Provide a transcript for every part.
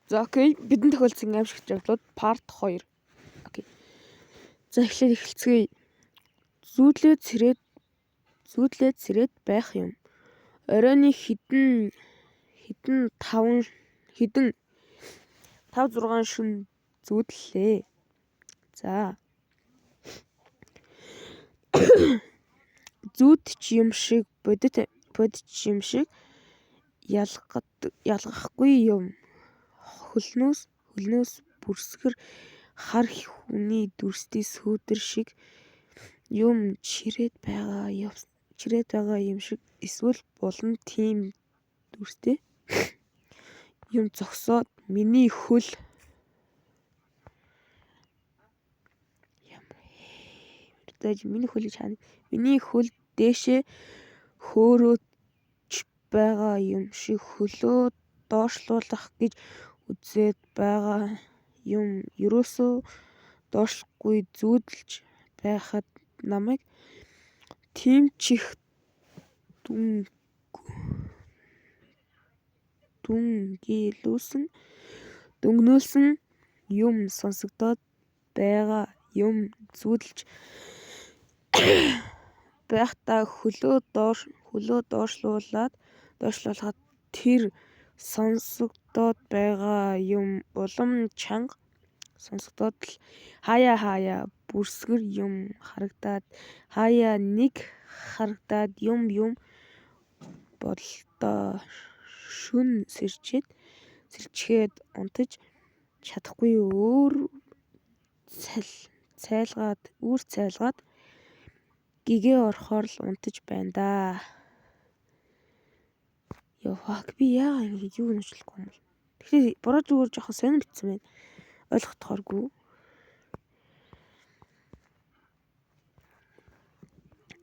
За окей. Бидний тохиолдсон аимшигт явдлууд part 2. Окей. За эхлэцгээе. Зүүдлээд сэрээд байх юм. Оройны хідэн 5 6 шүн зүүдлээ. За. Зүүдч юм шиг бодит юм шиг ялгахгүй юм. Хөлнөөс бүрсгэр хар хүний дүрсний сүүдэр шиг юм чирээд байгаа юм шиг эсвэл булан тийм дүрстэй юм зогсоод миний хөл дээшээ хөөрөөж байгаа юм шиг хөлөө доошлуулах гэж үзээд байгаа юм ерөөсөө доошлохгүй зүүдэлж байхад намайг тийм чих дүнгнүүлсэн юм сонсогдоод байгаа юм зүүдэлж байхдаа хөлөө доошлуулад тэр сонсогдоод байгаа юм улам чанга сонсогдоод л хаяа бүрсгэр юм харагдаад хаяа нэг харагдаад юм бололтой шүн сэрчгээд унтаж чадахгүй үр цайлгаад гэгээ орохоор л унтаж байна да. Би яагаад ингэж юу нэвчлэхгүй юм бол. Тэгэхээр буруу зүгээр жоохон сонир битсэн байна. Ойлгохдохооргүй.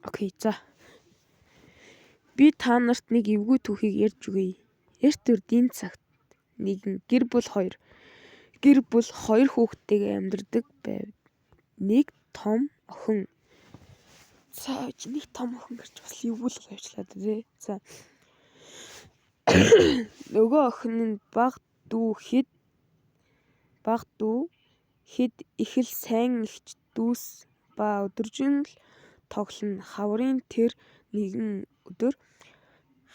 Окей, за. Би та нарт нэг эвгүй түүхийг ярьж өгье. Эрт үрдийн цагт нэгэн гэр бүл хоёр хүүхэдтэйгээ амьдардаг байв. Нэг том охин. За нэг том охин гэж бас эвгүй л явуулаад дээ. За. Нөгөө охин нь баг дүү хэд их л сайн ихч дүүс ба өдөржин л тоглоно. Хаврын тэр нэгэн өдөр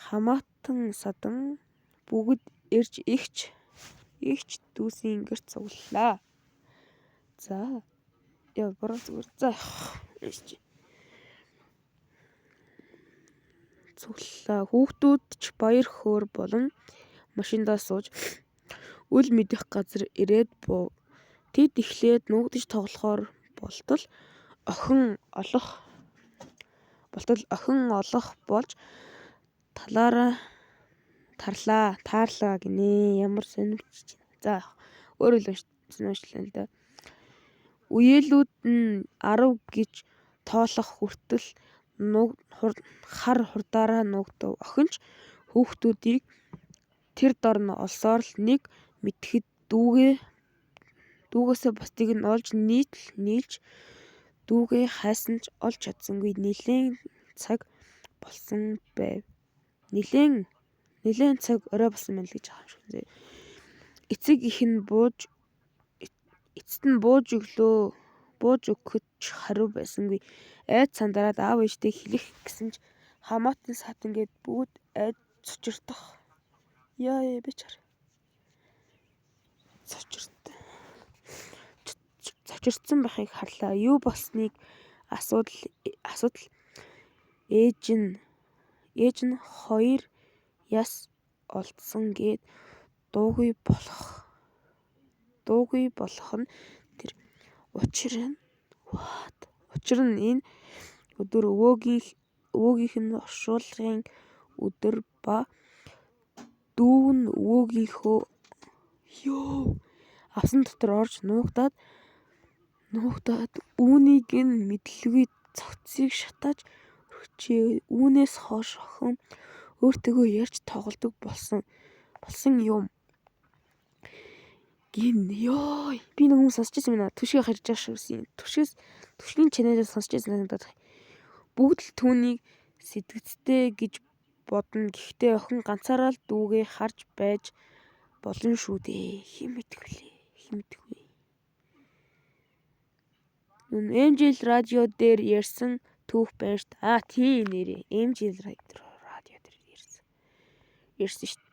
хамаатан садан бүгд ирж ихч дүүсийн гэрт цуглалаа. За. Буруу зүгээр. За. Цуглалаа. Хүүхдүүд ч баяр хөөр болон машиндаа сууж үл мэдэх газар ирээд буув. Тэд эхлээд нуугдаж тоглохоор болтол охин олох болж таарлаа гинэ. Ямар сонирхолтой. За өөрөө л уншлаа л да. Үеэлүүд нь 10 гэж тоолох хүртэл хар хурдаараа нуугдав. Охин ч хүүхдүүдийг тэр дор нь олсоор л нэг мэдэхэд дүүгээсээ бусдыг нь олж нийлж дүүгээ хайсан ч олж чадсангүй. Нилээн цаг болсон байв. Нилээн цаг орой болсон байна л гэж байгаа юм шиг. Эцэг их нь эцэст нь бууж өгөхөд ч хариу байсангүй. Айд сандраад аав ээжтэй хэлэх гэсэн ч хамаатан садан гээд бүгд айд цочирдох. Цочирдсан байхыг харлаа. Юу болсныг асуудал ээж нь хоёр яс олдсон гээд дуугүй болох нь тэр. Учир нь энэ өдөр өвөөгийнх нь оршуулгын өдөр ба дүү нь өвөөгийнхөө авсан дотор орж нуугдаад үүнийг нь мэдлгүй цогцыг шатааж өргөчээ. Үүнээс хойш охин өөртөөгөө ярьж тоглодог болсон юм. Би нэг юм сонсч байсан байна. Түшгийг харж байгаа шүү. Түшгийн чанарыг сонсч байсан надад. Бүгд л түүнийг сэтгцтэй гэж бодно. Гэхдээ охин ганцаараа л дүүгээ харж байж Болно шүү дээ. Хэн мэдэх вэ? Эмжил радио дээр ярьсан түүх байна шүү дээ. Тийм нэрээ. Эмжил радио дээр ярьсан шүү дээ.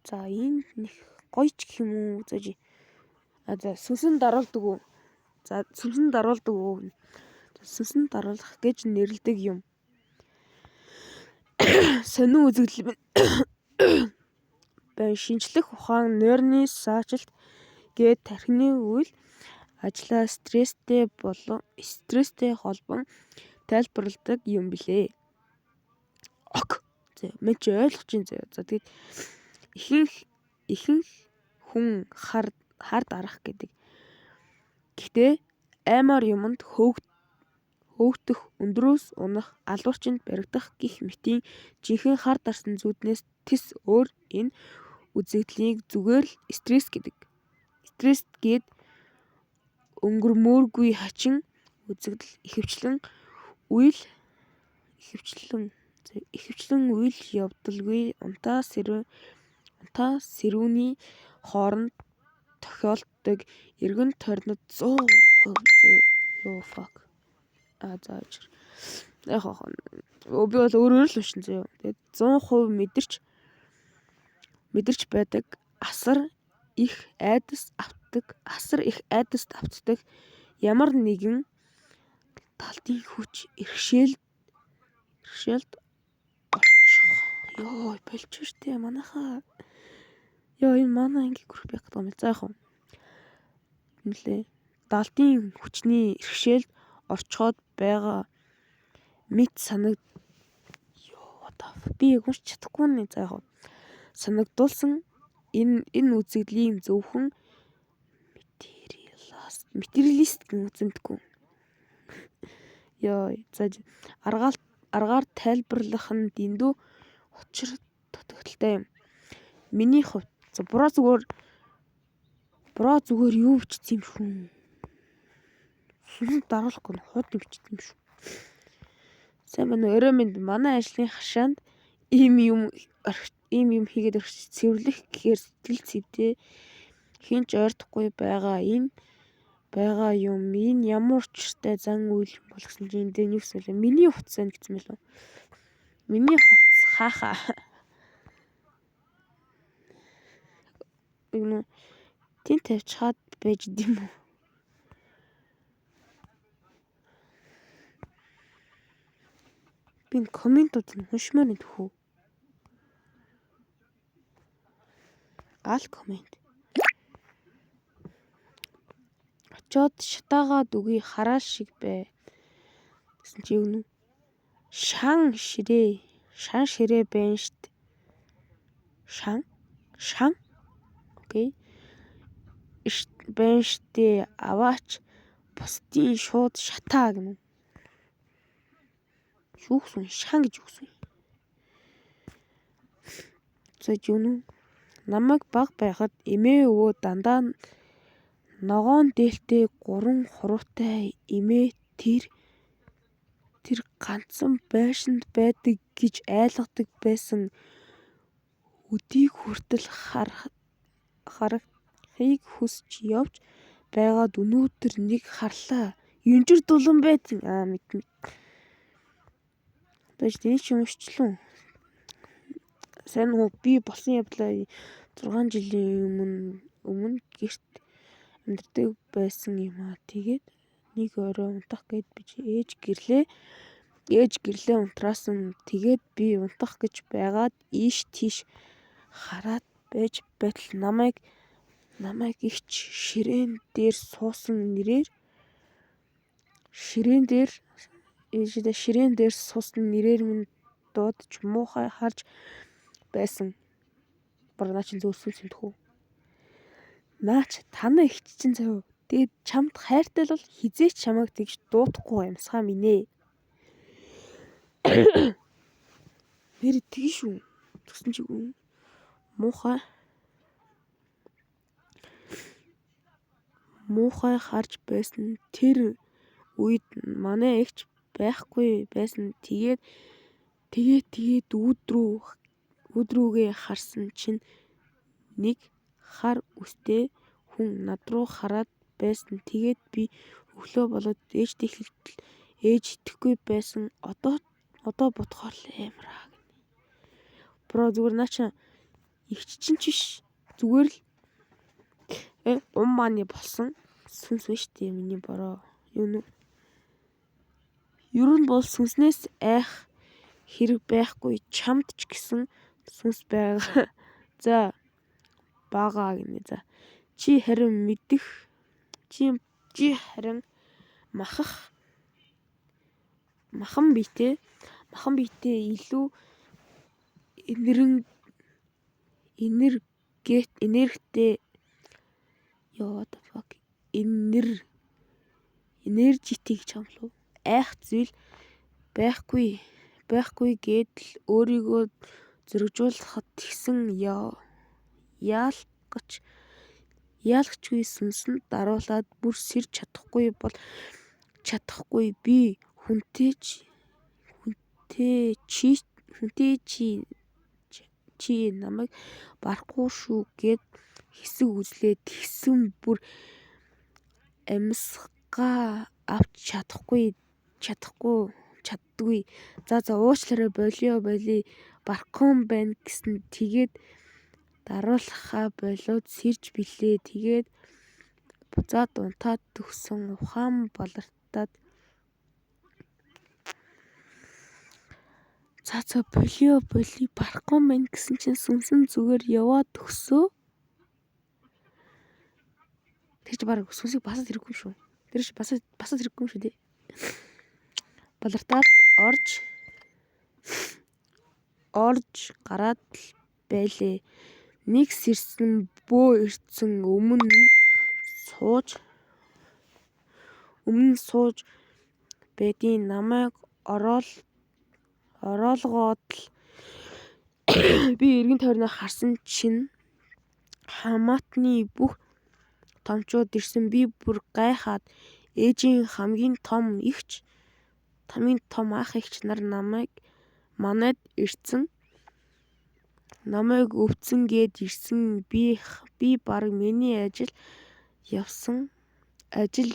За энэ нэг гоё ч гэх юм уу? За сүнсэн даруулдаг уу? За сүнсэн даруулах гэж нэрлэдэг юм. Сонин үзэгдэл байна. Шинжлэх ухаан нойрны саачлалт гээд тархины үйл ажлаа стресстэй холбон тайлбарладаг юм билээ. За мен ч ойлгож байна заяа. За тэгээд ихэнх хүн хар дарах гэдэг. Гэхдээ аймаар юмд хөөгдөх, өндрөөс унах, алуурчинд баригдах гэх мэтийн жинхэнэ хар дарсан зүүднээс тис өөр энэ үзэгдлийг зүгээр л стресс гэдэг. Стресс гээд өнгөрмөөргүй хачин үзэгдэл ихэвчлэн үйл явдалгүй унтаа сэрүүний хооронд тохиолддог эргэн тойрнод 100% би бол өөрөөр л уншин заяа. Тэгээд 100% мэдэрч байдаг асар их айдас автдаг ямар нэгэн талдын хүч иргэшээлд орчих. Болж штэ манайхаа. Энэ манай анги групп байх гэдэг юм. За далдын хүчний иргэшээлд орчход байгаа мэд би уншиж чадахгүй нэ. За санагдуулсан энэ үзэгдлийн зөвхөн материалист гэн үзэмдэггүй. За аргаар тайлбарлах нь дэндүү учир дутагдaltaй юм. Миний хувьд буруу зүгээр юу бичсэн юм шүү. Сүнс даруулахгүй нь хууд бичсэн юм шүү. Сайн байна уу? Орой минь манай ажлын хашаанд ийм юм хийгээд цэвэрлэх гэхээр сэтгэл зүйтэй хинч ойртохгүй байгаа юм. Энэ ямар учиртай зан үйл юм бол гэсэн чинь энэ юу гэсэн бэ? Миний хувцас байна гэсэн мэл үү? Миний хувцас хаахаа. Тин тавьчихад байж дим үү? Би комментууд нь уншмаар нэг хөө. Коммент. Очоод шатаагаад үгүй хараа шиг бай. Гэсэн чи юу нэ? Шан ширээ байна штт. Шан. Окей. Байна штэ. Аваач бусдын шууд шатаа гэнэ. Юу гэсэн шан гэж юу гэсэн? За юу нэ? Намайг баг байхад эмээ өвөө дандаа ногоон дээлтэй 3 хуруутай эмээ тэр ганцхан байшинд байдаг гэж ойлгодог байсан. Өдийг хүртэл харахыг хүсч явж байгаад өнөөдөр нэг харлаа. Юнжир дулан байдیں۔ Мэд. Тэгэж тийм ч уншчлаа. Сайн уу би болсон явдлаа 6 жилийн өмнө гэрт амьдардаг байсан юм аа. Тэгээд нэг орой унтах гээд би ээж гэрлээ унтраасан. Тэгээд би унтах гэж байгаад ийш тийш хараад байж байтал намайг ихч ширээн дээр суусан нэрээр минь дуудаж муухай харж байсан. Наа чи зөөлсөн юм тхүү. Наач танаа ихч чинь заяа. Тэгээд чамд хайртай л бол хизээч чамайг тэгж дуудахгүй юмсгаа минь ээ. Нэр тэгш үү? Тэгсэн чи үү? Муухай харж байсан. Тэр үед манай ихч байхгүй байсан. Тэгээд үүд рүү Өдрүүгээ харсан чинь нэг хар үстэй хүн над руу хараад байсан. Тэгээд би өглөө болоод ээжтэй хэлтэл ээж итгэхгүй байсан. Одоо бодохоор л амар аа. Бро зүгээр наача ихч чинь ч биш. Зүгээр л мааны болсон сүнс биш дээ миний бороо. Юу нэ? Ер нь бол сүнснээс айх хэрэг байхгүй. Чамд ч гэсэн сүнс байгаа. За бага гинэ. За чи харин мэдэх чи харин махан биетэй илүү энергитэй энержитэй гэж юм лу. Айх зүйл байхгүй гээд л өөрийгөө зөргижүүлэхэд тэгсэн яалгачгүй сүнс нь даруулаад бүр сэрж чадахгүй би хүнтэй чи намайг барахгүй шүү гэд хэсэг үзлээ. Тэгсэн бүр амьсгаа авч чаддгүй. За уучлаарай болио барахгүй байна гэсэн тэгээд даруулахаа болоод сэрж билээ. Тэгээд буцаад унтаад төгсөн ухаан балартаад за болио барахгүй байна гэсэн чинь сүнсэн зүгээр яваад төгсөө. Тэр чи баг сүнсийг басад хэрэггүй шүү. Тэр чи басад хэрэггүй шүү дээ. Балартаад орж гараад л байлээ. Нэг сэрсэн бөө ирцэн өмнө нь сууж байдیں۔ Намайг ороолгоод л би эргэн тойрноо харсан чинь хамаатны бүх томчууд ирсэн. Би бүр гайхаад ээжийн хамгийн том ах эгч нар манайд ирсэн. Намайг өвцөн гээд ирсэн. Би баг миний ажил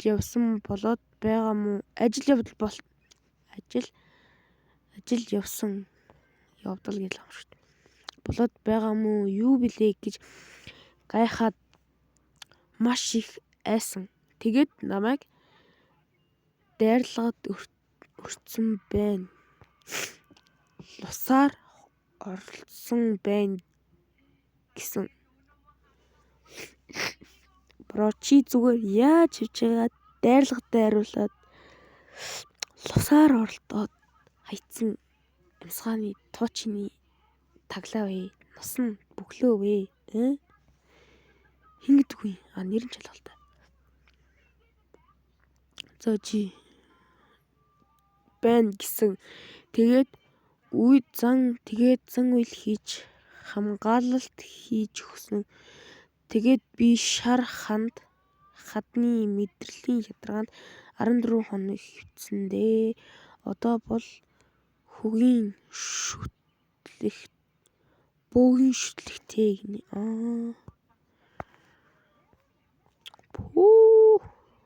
явсан болоод байгаа мó? Ажил явдал гэл юм шүү. Болоод байгаа мó юу билээ гэж гайхаад маш их айсан. Тэгээд намайг дайрлагад өртсөн байна. Лусаар орлсон байна гэсэн. Бро чи зүгээр яаж хийж байгаа дайрлагад дайруулаад лусаар оролдоод хайцсан амьсгааны туучны таглаа вэ? Нус нь бөглөө вэ? Хин гэдэг вэ? Нэр нь чалгал та. За чи байна гэсэн. Тэгээд зан үйл хийж хамгаалалт хийж өгсөн. Тэгээд би шар хадны мэдрэлийн хятраанд 14 хоног хэвтсэн дээ. Одоо бол бөөгийн шүтлэгтэй гинэ.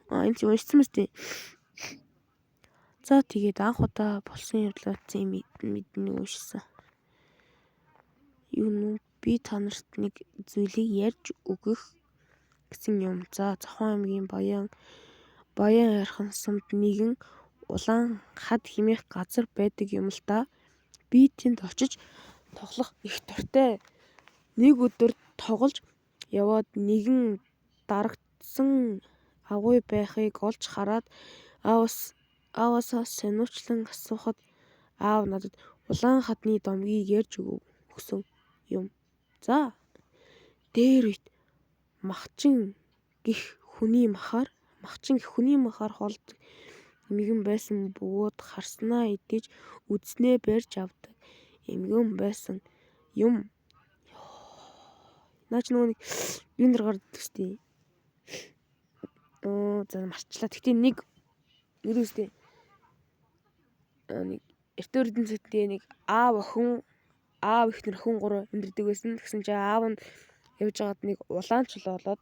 Энэ ч уншсан мэт. За тэгээд анх удаа болсон явдлаа мэдний уншсан. Юу нүү би та нарт нэг зүйлийг ярьж өгөх гэсэн юм. За Завхан аймгийн Баян ярхан сумд нэгэн улаан хад хэмээх газар байдаг юм л да. Би тэнд очиж тоглох их дуртай. Нэг өдөр тоглож яваад нэгэн дарагдсан агуй байхыг олж хараад ааваасаа сониучлан асуухад аав надад улаан хадны домгийг ярьж өгсөн юм. За дээр үйт махчин гэх хүний махаар холдог эмгэн байсан бөгөөд харснаа идэж үдснээ барьж авдаг эмгэн байсан юм. Наач нөгөө нэг юун дээр гардаг штий. За марчлаа. Тэгтээ нэг үстэй нэг эртөө эрдэнэ цэгтээ нэг аав охин аав ихнэр хүн 3 амьдардаг байсан. Тэгсэн чинь аав нь явж байгаад нэг улаан чулуу болоод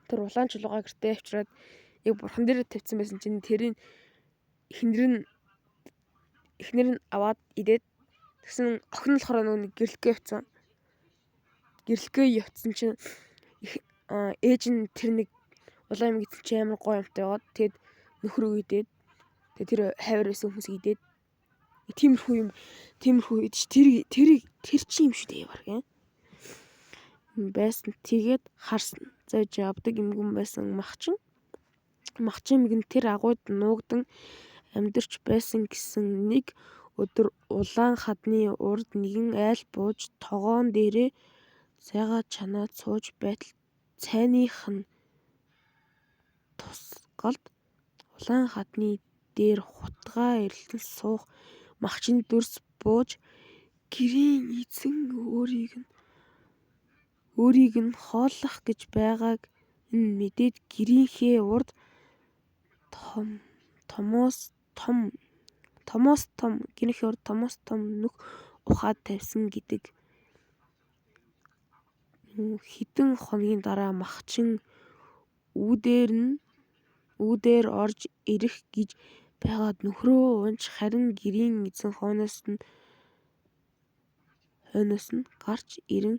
тэр улаан чулуугаа гэртээ авчираад яг бурхан дээр тавьсан байсан чинь тэрийг эхнэр нь аваад идээд тэгсэн охин нь болохоор нэг гэрлэгээ явцсан. Гэрлэгээ явцсан чинь ээж нь тэр нэг улаан юм гэсэн чинь амар гоё юмтай яваад тэгэд нөхрөө идээд тэр хайр байсан хүмүүс идээд тиймэрхүү идэж тэр чи юм шүү дээ баг байсан. Тэгээд харсан. Зайж авдаг юмгүн байсан махчин мэгэн тэр агууд нуугдан амьдарч байсан гэсэн нэг өдөр улаан хадны урд нэгэн айл бууж тогоон дээрээ цайгаа чанаад сууж байтал цайных нь тусгалд улаан хадны дээр хутгаа эрэлтэл суух махчин дүрс бууж гэрийн эзэн өөрийг нь хооллох гэж байгааг нь мэдээд гэрийнхээ урд томоос том нүх ухаад тавьсан гэдэг. Хэдэн хоногийн дараа махчин үүдээр орж ирэх гэж байгаад нөхрөө унж харин гэрийн эзэн хойноос нь гарч ирэн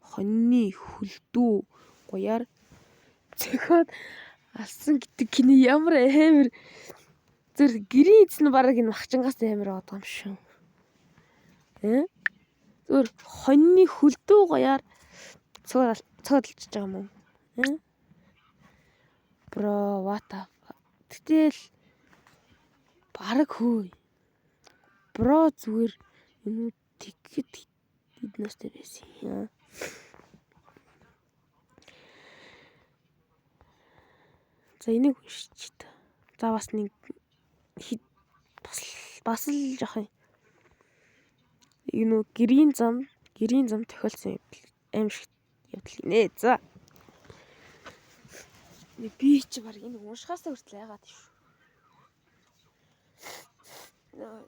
хонины хөлдөө гуяар зөхиод алсан гэдэг кино ямар амар зүр гэрийн эзэн бараг энэ махчингаас амар байгаа юм шүү. Зүр хонины хөлдөө гуяар цоодолж байгаа юм уу? Бро вата. Тэгэл бараг хөөе. Бро зүгээр энэ тэгэхэд эднэстэй байсан юм. За энийг уншиж та. За бас нэг бас л жоох юм. Гэрийн зам тохиолсон аимшигт явдал гинэ. За. Би ч баг энэ уншихаас хүртэл яагаад шүү.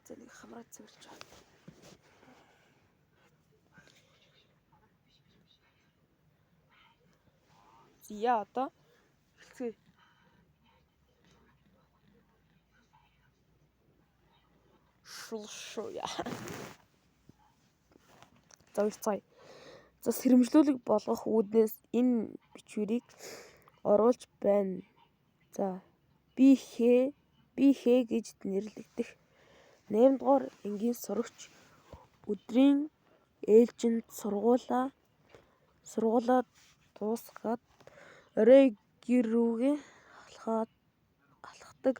За нэг хамраа цэвэрч байна. Зя одоо хэлцээ. Шулшуя. За сэрэмжлүүлэг болгох үүднээс энэ бичвэрийг оруулж байна. За би хээ гэж нэрлэгдэх 8 дугаар ангийн сурагч өдрийн ээлжинд сургуулаа дуусгаад орой гэр рүүгээ алхахдаг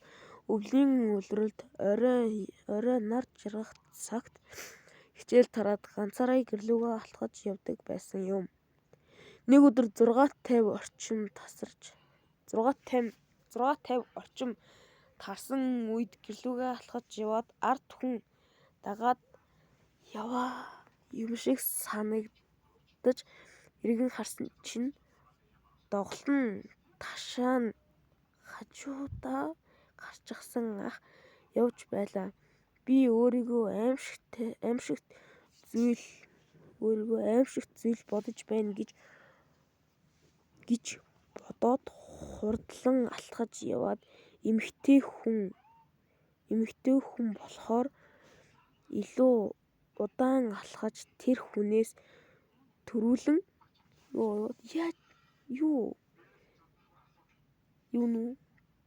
өвлийн улиралд орой нар жаргах цагт хичээл тараад ганцаараа гэрлүүгээ алхаж явдаг байсан юм. Нэг өдөр 6:50 орчим тарсан үед гэрлүүгээ алхаж яваад ард хүн дагаад яваа юм шиг санагдаж эргэн харсан чинь доголон ташаа нь хажуудаа гарчихсан ах явж байлаа. Би өөрийгөө аимшигт зүйл бодож байна гэж бодоод хурдлан алхаж яваад эмэгтэй хүн болохоор илүү удаан алхаж тэр хүнээс төрүүлэн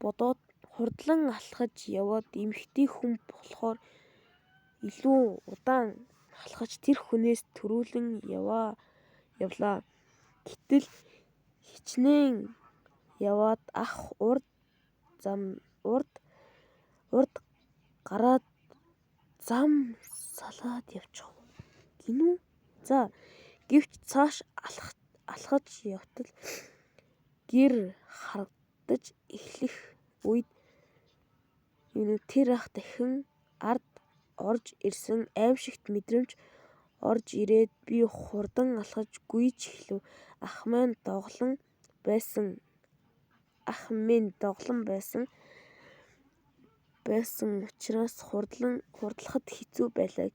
бодоод хурдлан алхаж яваад эмэгтэй хүн болохоор илүү удаан алхаж тэр хүнээс төрүүлэн явлаа. Гэтэл хичнээн яваад ах урд гараад зам салаад явчих гинүү. За гэвч цааш алхаж явтал гэр харагдаж эхлэх үед тэр ах дахин ард орж ирсэн аимшигт мэдрэмж орж ирээд би хурдан алхаж гүйж эхлэв. Ах минь доголон байсан учраас хурдлахад хэцүү байлаа.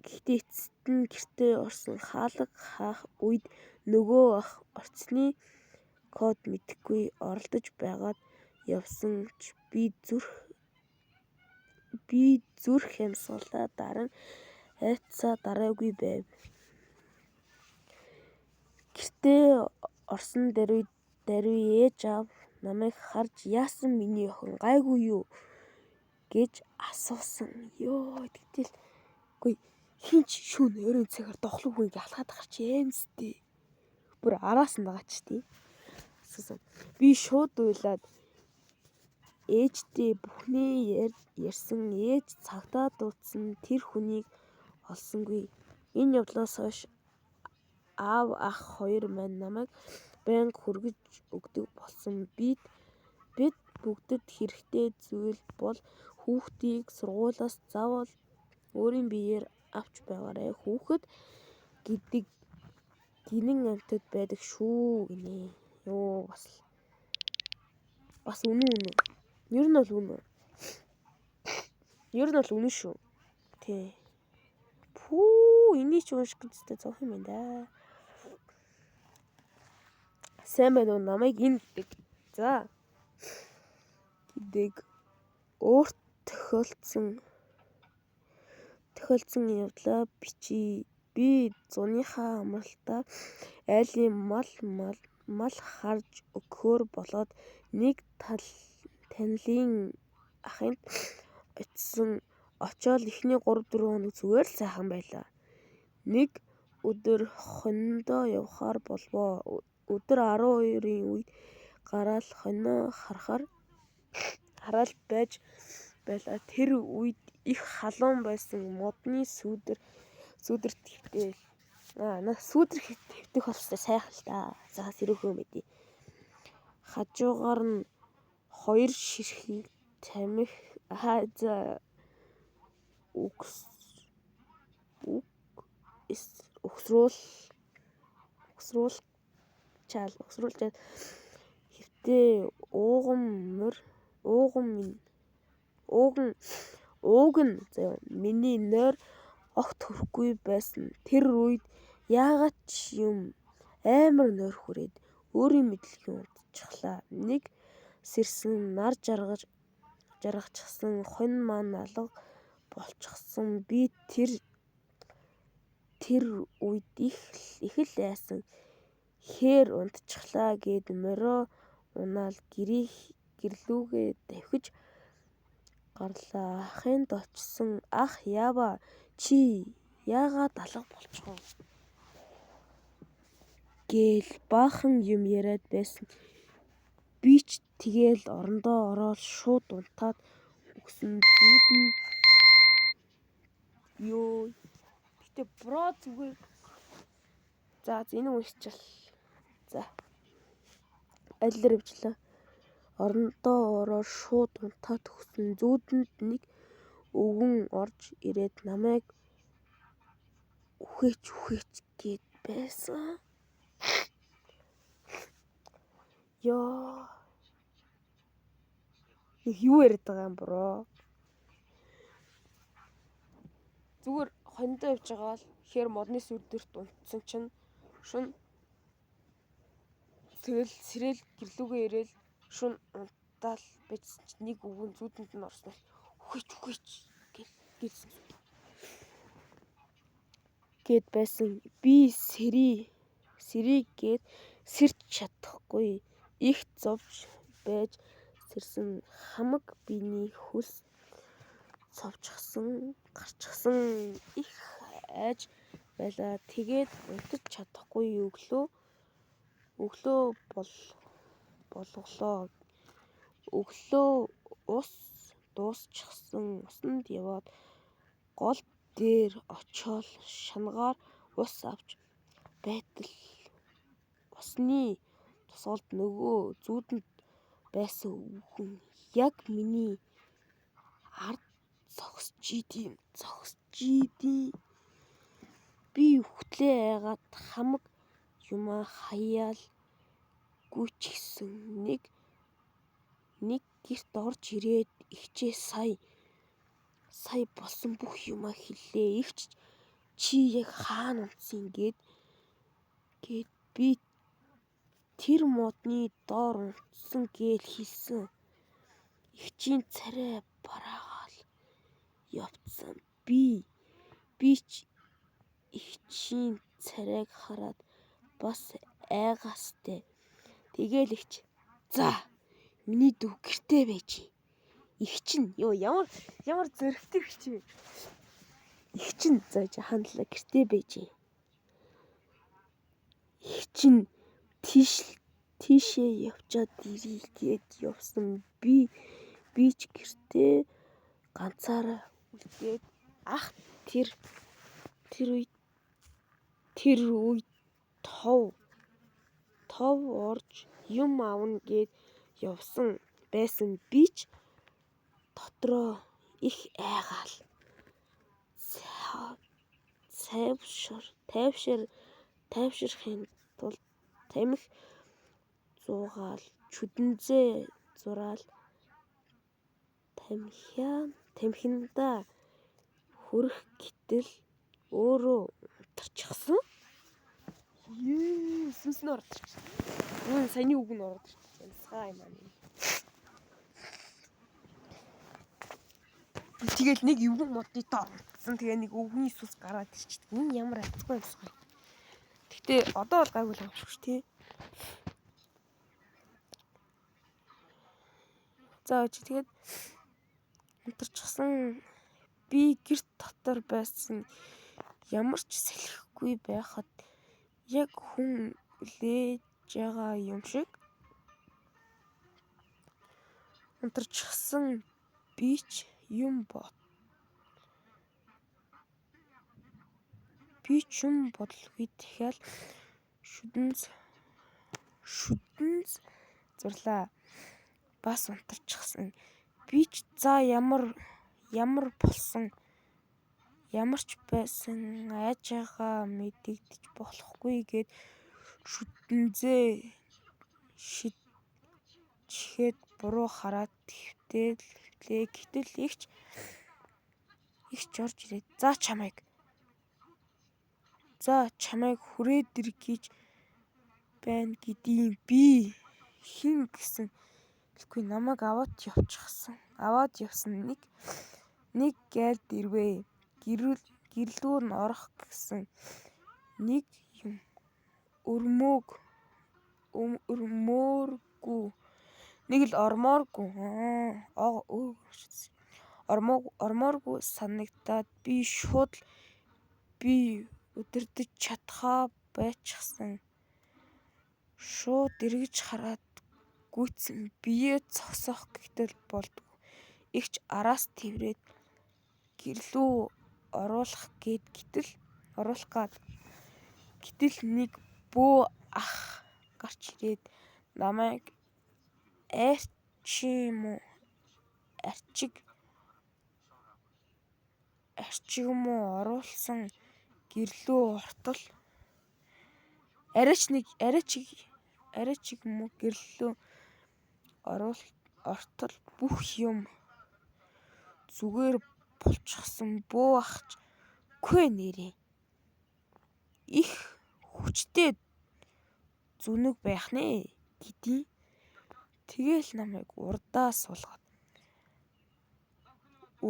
Гэхдээ эцэст нь гэртээ орсон хаалга хаах үед нөгөө ах орцны код мэдэхгүй оролдож байгаад явсан ч би зүрх амьсгалаа даран айцаа дараагүй байв. Гэртээ орсон даруй ээж аав намайг харж яасан миний охин гайгүй юу гэж асуусан. Тэгтэл үгүй хинч шүүн өрөө цагаар дохлог үнийг алхаад гарч юмстэй. Бүр араас нь байгаа ч тий. Би шууд уйлаад ээжтэй бүхнээ ярьсан. Ээж цагдаа дуудсан тэр хүнийг олсонгүй. Энэ явдлаас хойш аав ах хоёр маань намайг байнга хүргэж өгдөг болсон. Бид бүгдэд хэрэгтэй зүйл бол хүүхдийг сургуулиас заавал өөрийн биеэр авч байгаарай. Хүүхэд гэдэг гинэн амьтад байдаг шүү гинэ. Бас үнэн. Ер нь бол үнэн. Ер нь бол үнэн шүү. Тий. Энийг ч унших гэжтэй зовх юм байна да. Сайн байна уу намайг энэ гэдэг. За. Гэдэг өөрт тохиолдсон явдлаа бичиж би зуныхаа амралтаа айлын мал харж өгөхөөр болоод нэг танилын ахынд очоод эхний 3-4 хоног зүгээр л сайхан байлаа. Нэг өдөр хониндоо явахаар болвоо. Өдөр 12-ийн үед гараад хонио хараад байж байлаа. Тэр үед их халуун байсан. Модны сүүдэр твтэл. Сүүдэр твтэх болстой сайхан л да. Загас ирүүхөө мэдээ. Хажуугаар нь 2 ширхэг тамхи угсруулчаад хэвтээ ууг нь миний нойр огт хүрэхгүй байсан. Тэр үед яагаад ч юм амар нойр хүрээд өөрийн мэдлэгийн унтчихлаа. Нэг сэрсэн нар жаргачсан хонь маань алга болчихсон. Би тэр үед их л айсан. Хээр унтчихлаа гэд морио унаал гэрлүүгээ давхиж гарлаа. Ахынд очсон. Ах яаваа чи яагаад алга болчихов гээл баахан юм яриад байсан. Би ч тэгэл орондоо ороод шууд унтаад өгсөн. Зүүдэнд Гэтэ бро зүгээр. За энэ уншчихлаа. За. Аль дээр явчлаа. Орондоо ороод шууд унтаад өгсөн. Зүүдэнд нэг өвгөн орж ирээд намайг үхээч гээд байсан. Юу яриад байгаа юм бро? Зүгээр хониндоо явж байгаа л хэр модны сүрдэрт унтсан чинь шүн тэгэл сэрэл гэрлүүгээ ирээл шүн унтаал байжсан чинь нэг өвгөн зүүдэнд нь орсон. Үхээч гээд байсан. Би сэрий гээд сэрч чадахгүй. Их зовж байж сэрсэн. Хамаг биений хөлс цовчсон гарчсан их айж байлаа. Тэгээд унтаж чадахгүй өглөө болголоо. Өглөө ус дуусчихсан. Усанд яваад гол дээр очоод шанагаар ус авч байтал усны тусгалд нөгөө зүүдэнд байсан өвгөн яг миний ард зогсож идэв. Би үхтлээ айгаад хамаг юмаа хаяал гүйчихсэн. Нэг гэрт орж ирээд ихчээ сая болсон бүх юмаа хэллээ. Игч чи яг хаана унтсан гээд би тэр модны доор унтсан гээл хэлсэн. Игчийн царай бараагаал явцсан. Би ч игчийн царайг хараад бас айгаастай. Тэгээл игч за миний дүү гэртээ байжээ. Игч нь ямар зөрөгтэй игч вэ? Игч нь зааж хандлаа гэртээ байжээ. Игч нь тийшээ явчаад ирье гээд явсан. Би ч гэртээ ганцаараа үлдээд ах тэр үед тов орж юм авна гээд явсан байсан. Би ч дотроо их айгаал тайвширхын тулд тамхи зуугаал чүдэнзээ зураал тамхиндаа хүрэх гэтэл өөрөө унтарчихсан. Сүнснээ ордорч. Саяны үг нь ордорч. Сай маань. Тэгэл нэг эвгүй модны доор унтсан. Тэгээ нэг өвгний сүс гараад ирчихдэг. Энэ ямар айцгүй юмсгай. Гэтэ одоо бол гайгүй л амшгүй тий. За тэгээд унтарчихсан. Би гэрт дотор байсан ямар ч салхихгүй байхад яг хүн лээж байгаа юм шиг унтарчихсан. Би ч юм бодлоо дахиад шүдэнз зурлаа. Бас унтарчихсан. Би ч за ямар болсон ямар ч байсан айжгаа мэдэгдэж болохгүй гээд шүдэнзээ шихэд буруу хараад твтэлээ. Гэтэл игч орж ирээд за чамайг хүрээд ир гэж байна гэдгийг би хэн гэсэн хэлэхгүй намайг аваад явсан. Нэг гайд ирвээ. Гэрлүүр нь орох гэсэн нэг юм ормооргүй санагдаад би шууд удирдах чадхаа байчихсан. Шууд эргэж хараад гүйцэн биеэ зогсоох гэтэл болдгоо. Игч араас тэрвээд гэрлүү оруулах гад гэтэл нэг бөө ах гарч ирээд намайг арчиг оруулсан гэрлүү ортол гэрлүү ортол бүх юм зүгээр болчихсон. Бөө ахч үгүй нэрээ их хүчтэй зүнэг байх нэ гэдий. Тэгээл намайг урдаа суулгаад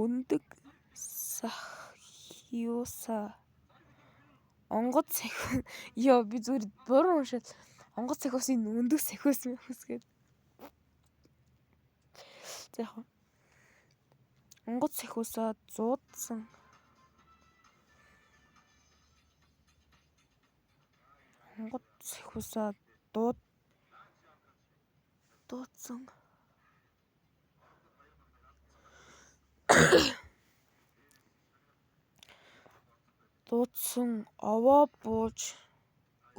өндөг сахиусаа онгоц сахиус би зүгээр буруу уншаад онгоц сахиусын өндөг сахиус гэд. За яг онгоц сахиусаа зуудсан. Онгоц сахиусаа дуудсан.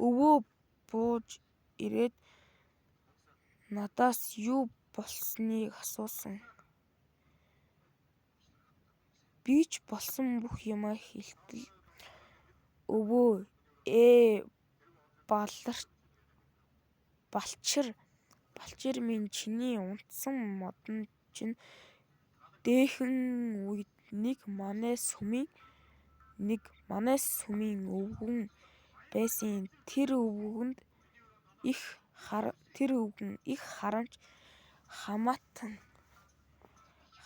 Өвөө бууж ирээд надаас юу болсныг асуусан. Би ч болсон бүх юмаа хэлтэл өвөө балчир минь чиний унтсан модон чинь дээхэн үед нэг манай сүмийн нэг манай сүмийн өвгөн байсан. Тэр өвгөн их харамч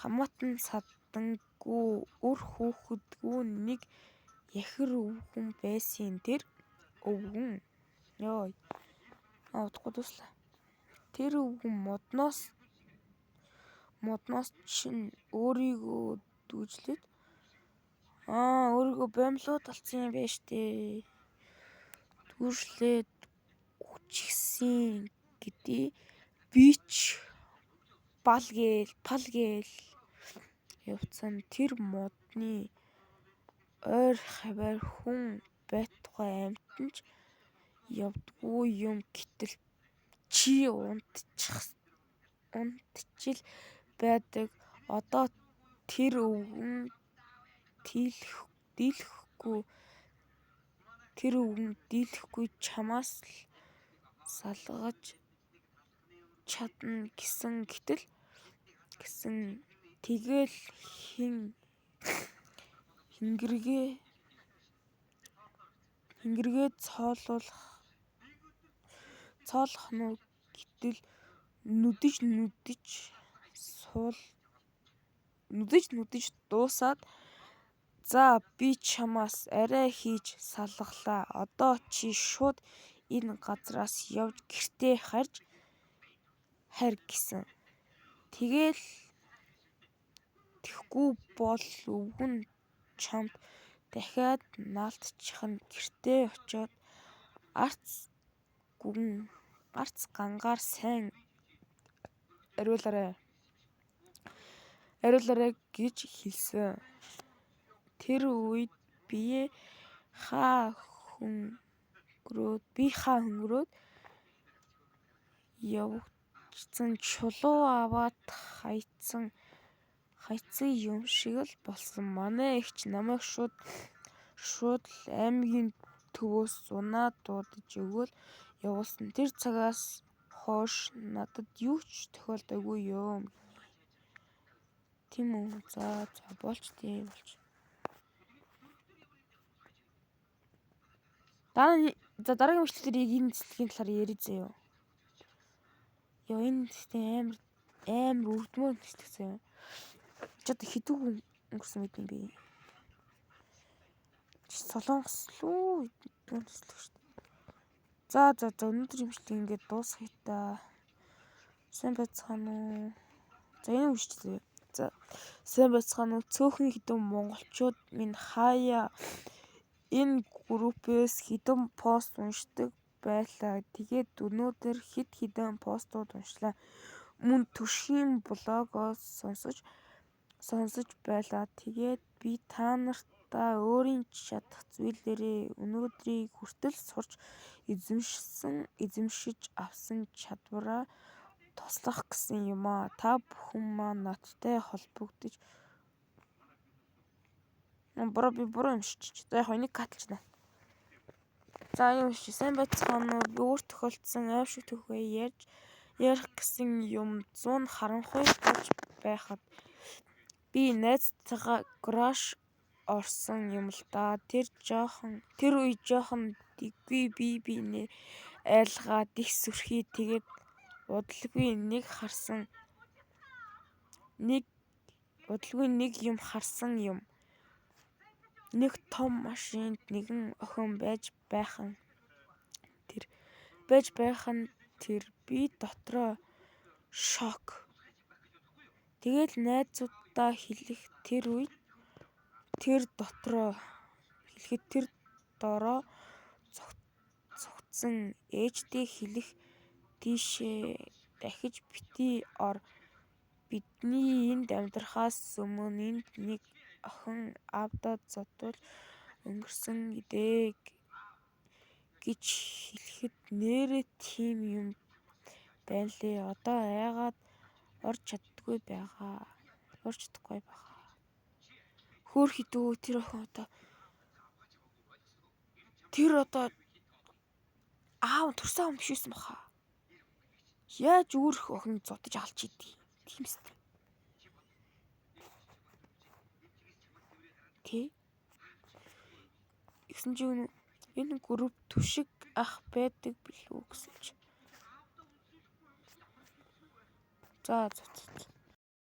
хамаатан садангүй үр хүүхэдгүй нэг яхир өвгөн байсан. Тэр өвгөн тэр өвгөн модноос чинь өөрийгөө дүүжлээд өөрийгөө бомлоод алсан юм байна штэ. Дүүжлээд үчигсэн гэдээ би ч пал гээл явцсан. Тэр модны ойр хаваар хүн байтугай амьтанч явдаггүй юм. Гэтэл чи унтчил байдаг. Одоо тэр өвгөн дийлэхгүй чамаас л салгаж чадна гэсэн. Тэгэл хингэргээ цоолох нь гэтэл нүдэж дуусаад за би чамаас арай хийж салгалаа. Одоо чи шууд энэ газраас явж гэртээ харь гэсэн. Тэгэхгүй бол өвгөн чамд дахиад наалтчих нь. Гэртээ очоод арц гангаар сайн ариулаарай гэж хэлсэн. Тэр үед би хаа хөнгөрөөд явагдсан чулуу аваад хайцсан юм шиг л болсон. Манай эгч намайг шууд л аймгийн төвөөс унаа дуудаж өгөөл явуулсан. Тэр цагаас хойш надад юу ч тохиолдоогүй юм. Тийм үү. За болж. Дараагийн бичлэгээр энэ цэцлэгийн талаар ярий заяа. Энэ цэцлэг амар өвдмөр цэцлэг заяа. Ч одоо хэдэн хүн өнгөрсөн мэт юм бэ? Солонгос лүү өвдмөр цэцлэг шүү дээ. За өнөөдөр бичлэг ингээд дуусгая та. Сайн байцгаана уу? За энэ үгчлээ. За сайн байцгаана уу? Цөөхөн хэдэн монголчууд минь хаяа энэ группээс хэдэн пост уншдаг байлаа. Тэгээд өнөөдөр хэд хэдэн постууд уншлаа. Мөн төрхийн блогоос сонсож байлаа. Тэгээд би та нартаа өөрийн чадах зүйлээрээ өнөөдрийг хүртэл сурч эзэмшиж авсан чадвараа туслах гэсэн юм аа. Та бүхэн маань надтай холбогдож буруу юм шиж. За яг энийг катлчна. За юу чи сайн байцгаана уу? Би өөр тохиолдсон аимшиг төхөө ярих гэсэн юм 100 харанхуй болж байхад би найзтайгаа краш орсон юм л да. Тэр үе жоохон дэггүй би айлгаад их сүрхий. Тэгээд удалгүй нэг юм харсан юм. Нэг том машинд нэгэн охин байж байхын тэр би дотроо шок. Тэгэл найзуудаа хэлэх тэр үед тэр дороо цогцсон. Ээжтэй хэлэх тийшээ дахиж битгий ор. Бидний энд амьдрахаас өмнө энд нэг охин аавдаа зодуулж өнгөрсөн гэдэг гэж хэлэхэд нээрээ тийм юм байна лээ. Одоо айгаад орж чадахгүй байгаа. Хөөхий дүү тэр охин одоо аав төрсөн ам биш байсан баха. Яаж өөрөх охиныг зодож алж идэв? Тиймстэй. Гэсэн чи энэ групп түшиг ах байдаг билүү гэсэн чи. За.